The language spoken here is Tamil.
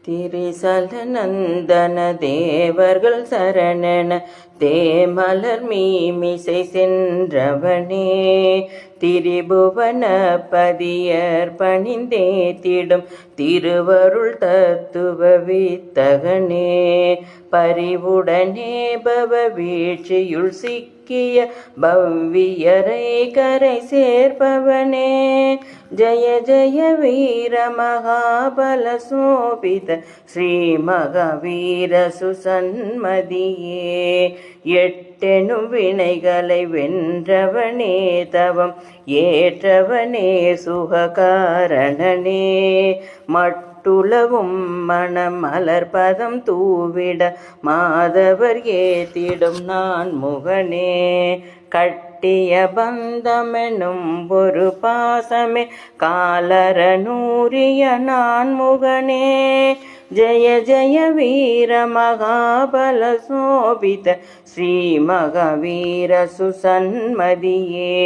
திரிசலநந்தன தேவர்கள் சரணன தேமலர் மீமிசை சென்றவனே, திரிபுவன பதியர் பணிந்தேத்திடும் திருவருள் தத்துவ வித்தகனே, பரிவுடனே பவ வீழ்ச்சியுள் சிக்கிய பவ்வியரை கரை சேர்ப்பவனே, ஜய ஜய வீர மகாபல சோபித ஸ்ரீ மகாவீர சுசன்மதியே, எட்டெனும் வினைகளை வென்றவனே, தவம் ஏற்றவனே, சுககாரணனே, மட்டுலவும் மணமலர்பதம் தூவிட மாதவர் ஏத்திடும் நான் முகனே, கட்டிய பந்தமெனும் ஒரு பாசமே காலரநூரிய நான் முகனே, ஜய ஜய வீர மகாபல சோபித ஸ்ரீ மகாவீர சுசன்மதியே.